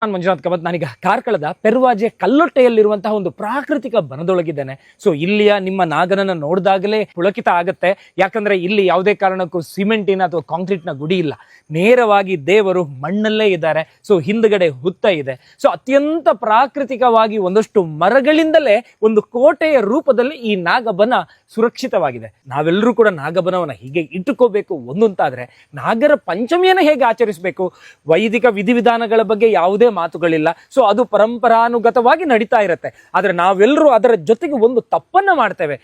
ನಾನು ಮಂಜುನಾಥ್ ಕಾಮತ್. ನಾನೀಗ ಕಾರ್ಕಳದ ಪೆರ್ವಾಜೆ ಕಲ್ಲೊಟ್ಟೆಯಲ್ಲಿರುವಂತಹ ಒಂದು ಪ್ರಾಕೃತಿಕ ಬನದೊಳಗಿದ್ದೇನೆ. ಸೊ ಇಲ್ಲಿಯ ನಿಮ್ಮ ನಾಗನನ್ನ ನೋಡಿದಾಗಲೇ ಪುಳಕಿತ ಆಗತ್ತೆ. ಯಾಕಂದ್ರೆ ಇಲ್ಲಿ ಯಾವುದೇ ಕಾರಣಕ್ಕೂ ಸಿಮೆಂಟಿನ ಅಥವಾ ಕಾಂಕ್ರೀಟ್ನ ಗುಡಿ ಇಲ್ಲ, ನೇರವಾಗಿ ದೇವರು ಮಣ್ಣಲ್ಲೇ ಇದ್ದಾರೆ. ಸೊ ಹಿಂದ್ಗಡೆ ಹುತ್ತ ಇದೆ. ಸೊ ಅತ್ಯಂತ ಪ್ರಾಕೃತಿಕವಾಗಿ ಒಂದಷ್ಟು ಮರಗಳಿಂದಲೇ ಒಂದು ಕೋಟೆಯ ರೂಪದಲ್ಲಿ ಈ ನಾಗಬನ ಸುರಕ್ಷಿತವಾಗಿದೆ. ನಾವೆಲ್ಲರೂ ಕೂಡ ನಾಗಬನವನ್ನ ಹೀಗೆ ಇಟ್ಟುಕೋಬೇಕು. ಒಂದಂತಾದ್ರೆ ನಾಗರ ಪಂಚಮಿಯನ್ನು ಹೇಗೆ ಆಚರಿಸಬೇಕು, ವೈದಿಕ ವಿಧಿವಿಧಾನಗಳ ಬಗ್ಗೆ ಯಾವುದೇ ಮಾತುಗಳಿಲ್ಲ. ಸೊ ಅದು ಪರಂಪರಾನುಗತವಾಗಿ ನಡೀತಾ ಇರುತ್ತೆ. ಆದ್ರೆ ನಾವೆಲ್ಲರೂ ಅದರ ಜೊತೆಗೆ ಒಂದು ತಪ್ಪನ್ನ ಮಾಡ್ತೇವೆ.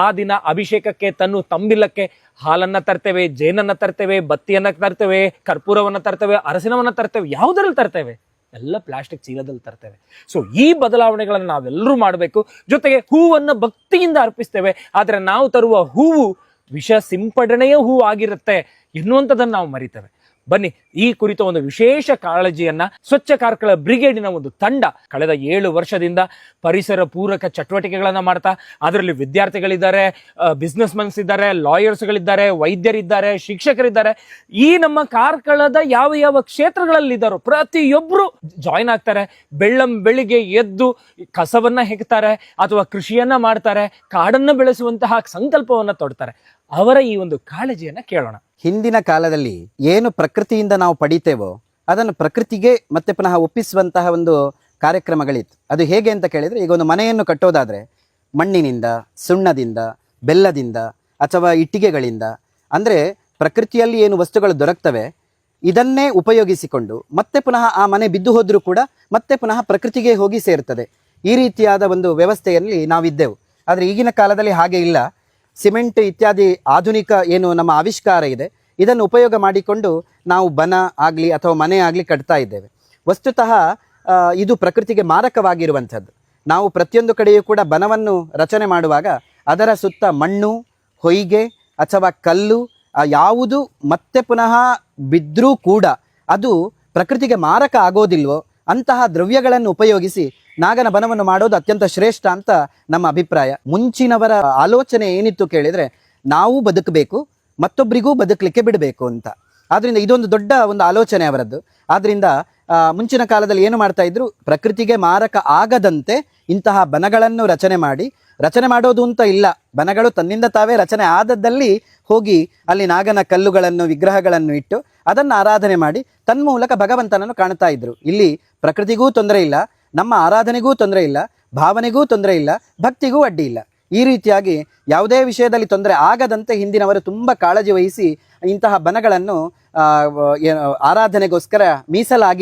ಆ ದಿನ ಅಭಿಷೇಕಕ್ಕೆ ತಂಬಿಲಕ್ಕೆ ಹಾಲನ್ನ ತರ್ತೇವೆ, ಜೇನನ್ನ ತರ್ತೇವೆ, ಬತ್ತಿಯನ್ನ ತರ್ತೇವೆ, ಕರ್ಪೂರವನ್ನ ತರ್ತೇವೆ, ಅರಸಿನವನ್ನ ತರ್ತೇವೆ. ಯಾವುದರಲ್ಲಿ ತರ್ತೇವೆ? ಎಲ್ಲ ಪ್ಲಾಸ್ಟಿಕ್ ಚೀಲದಲ್ಲಿ ತರ್ತೇವೆ. ಸೊ ಈ ಬದಲಾವಣೆಗಳನ್ನು ನಾವೆಲ್ಲರೂ ಮಾಡಬೇಕು. ಜೊತೆಗೆ ಹೂವನ್ನ ಭಕ್ತಿಯಿಂದ ಅರ್ಪಿಸ್ತೇವೆ. ಆದ್ರೆ ನಾವು ತರುವ ಹೂವು ವಿಷ ಸಿಂಪಡಣೆಯ ಹೂವು ಆಗಿರುತ್ತೆ ಎನ್ನುವಂಥದ್ದನ್ನು ನಾವು ಮರಿತೇವೆ. ಬನ್ನಿ, ಈ ಕುರಿತ ಒಂದು ವಿಶೇಷ ಕಾಳಜಿಯನ್ನ ಸ್ವಚ್ಛ ಕಾರ್ಕಳ ಬ್ರಿಗೇಡಿನ ಒಂದು ತಂಡ ಕಳೆದ 7 ವರ್ಷದಿಂದ ಪರಿಸರ ಪೂರಕ ಚಟುವಟಿಕೆಗಳನ್ನ ಮಾಡ್ತಾ, ಅದರಲ್ಲಿ ವಿದ್ಯಾರ್ಥಿಗಳಿದ್ದಾರೆ, ಬಿಸ್ನೆಸ್ ಮನ್ಸ್ ಇದ್ದಾರೆ, ಲಾಯರ್ಸ್ಗಳಿದ್ದಾರೆ, ವೈದ್ಯರಿದ್ದಾರೆ, ಶಿಕ್ಷಕರಿದ್ದಾರೆ. ಈ ನಮ್ಮ ಕಾರ್ಕಳದ ಯಾವ ಯಾವ ಕ್ಷೇತ್ರಗಳಲ್ಲಿದ್ದಾರೋ ಪ್ರತಿಯೊಬ್ಬರು ಜಾಯಿನ್ ಆಗ್ತಾರೆ. ಬೆಳಿಗ್ಗೆ ಎದ್ದು ಕಸವನ್ನ ಹೆಕ್ತಾರೆ ಅಥವಾ ಕೃಷಿಯನ್ನ ಮಾಡ್ತಾರೆ, ಕಾಡನ್ನ ಬೆಳೆಸುವಂತಹ ಸಂಕಲ್ಪವನ್ನ ತೊಡ್ತಾರೆ. ಅವರ ಈ ಒಂದು ಕಾಳಜಿಯನ್ನ ಕೇಳೋಣ. ಹಿಂದಿನ ಕಾಲದಲ್ಲಿ ಏನು ಪ್ರಕೃತಿಯಿಂದ ನಾವು ಪಡಿತೇವೋ ಅದನ್ನು ಪ್ರಕೃತಿಗೆ ಮತ್ತೆ ಪುನಃ ಒಪ್ಪಿಸುವಂತಹ ಒಂದು ಕಾರ್ಯಕ್ರಮಗಳಿತ್ತು. ಅದು ಹೇಗೆ ಅಂತ ಕೇಳಿದರೆ, ಈಗ ಒಂದು ಮನೆಯನ್ನು ಕಟ್ಟೋದಾದರೆ ಮಣ್ಣಿನಿಂದ, ಸುಣ್ಣದಿಂದ, ಬೆಲ್ಲದಿಂದ ಅಥವಾ ಇಟ್ಟಿಗೆಗಳಿಂದ, ಅಂದರೆ ಪ್ರಕೃತಿಯಲ್ಲಿ ಏನು ವಸ್ತುಗಳು ದೊರಕ್ತವೆ ಇದನ್ನೇ ಉಪಯೋಗಿಸಿಕೊಂಡು ಮತ್ತೆ ಪುನಃ ಆ ಮನೆ ಬಿದ್ದು ಹೋದರೂ ಕೂಡ ಮತ್ತೆ ಪುನಃ ಪ್ರಕೃತಿಗೆ ಹೋಗಿ ಸೇರ್ತದೆ. ಈ ರೀತಿಯಾದ ಒಂದು ವ್ಯವಸ್ಥೆಯಲ್ಲಿ ನಾವಿದ್ದೆವು. ಆದರೆ ಈಗಿನ ಕಾಲದಲ್ಲಿ ಹಾಗೆ ಇಲ್ಲ. ಸಿಮೆಂಟ್ ಇತ್ಯಾದಿ ಆಧುನಿಕ ಏನು ನಮ್ಮ ಆವಿಷ್ಕಾರ ಇದೆ ಇದನ್ನು ಉಪಯೋಗ ಮಾಡಿಕೊಂಡು ನಾವು ಬನ ಆಗಲಿ ಅಥವಾ ಮನೆ ಆಗಲಿ ಕಟ್ತಾ ಇದ್ದೇವೆ. ವಸ್ತುತಃ ಇದು ಪ್ರಕೃತಿಗೆ ಮಾರಕವಾಗಿರುವಂಥದ್ದು. ನಾವು ಪ್ರತಿಯೊಂದು ಕಡೆಯೂ ಕೂಡ ಬನವನ್ನು ರಚನೆ ಮಾಡುವಾಗ ಅದರ ಸುತ್ತ ಮಣ್ಣು, ಹೊಯ್ಗೆ ಅಥವಾ ಕಲ್ಲು ಯಾವುದು ಮತ್ತೆ ಪುನಃ ಬಿದ್ದರೂ ಕೂಡ ಅದು ಪ್ರಕೃತಿಗೆ ಮಾರಕ ಆಗೋದಿಲ್ವೋ ಅಂತಹ ದ್ರವ್ಯಗಳನ್ನು ಉಪಯೋಗಿಸಿ ನಾಗನ ಬನವನ್ನು ಮಾಡೋದು ಅತ್ಯಂತ ಶ್ರೇಷ್ಠ ಅಂತ ನಮ್ಮ ಅಭಿಪ್ರಾಯ. ಮುಂಚಿನವರ ಆಲೋಚನೆ ಏನಿತ್ತು ಕೇಳಿದರೆ, ನಾವು ಬದುಕಬೇಕು, ಮತ್ತೊಬ್ಬರಿಗೂ ಬದುಕಲಿಕ್ಕೆ ಬಿಡಬೇಕು ಅಂತ. ಆದ್ರಿಂದ ಇದೊಂದು ದೊಡ್ಡ ಒಂದು ಆಲೋಚನೆ ಅವರದ್ದು. ಆದ್ರಿಂದ ಮುಂಚಿನ ಕಾಲದಲ್ಲಿ ಏನು ಮಾಡ್ತಾ ಇದ್ರು, ಪ್ರಕೃತಿಗೆ ಮಾರಕ ಆಗದಂತೆ ಇಂತಹ ಬನಗಳನ್ನು ರಚನೆ ಮಾಡೋದು ಅಂತ ಇಲ್ಲ, ಬನಗಳು ತನ್ನಿಂದ ತಾವೇ ರಚನೆ ಆದದ್ದಲ್ಲಿ ಹೋಗಿ ಅಲ್ಲಿ ನಾಗನ ಕಲ್ಲುಗಳನ್ನು, ವಿಗ್ರಹಗಳನ್ನು ಇಟ್ಟು ಅದನ್ನು ಆರಾಧನೆ ಮಾಡಿ ತನ್ಮೂಲಕ ಭಗವಂತನನ್ನು ಕಾಣ್ತಾ ಇದ್ರು. ಇಲ್ಲಿ ಪ್ರಕೃತಿಗೂ ತೊಂದರೆ ಇಲ್ಲ, ನಮ್ಮ ಆರಾಧನೆಗೂ ತೊಂದರೆ ಇಲ್ಲ, ಭಾವನೆಗೂ ತೊಂದರೆ ಇಲ್ಲ, ಭಕ್ತಿಗೂ ಅಡ್ಡಿ ಇಲ್ಲ. ಈ ರೀತಿಯಾಗಿ ಯಾವುದೇ ವಿಷಯದಲ್ಲಿ ತೊಂದರೆ ಆಗದಂತೆ ಹಿಂದಿನವರು ತುಂಬ ಕಾಳಜಿ ವಹಿಸಿ ಇಂತಹ ಬನಗಳನ್ನು ಆರಾಧನೆಗೋಸ್ಕರ ಮೀಸಲಾಗಿ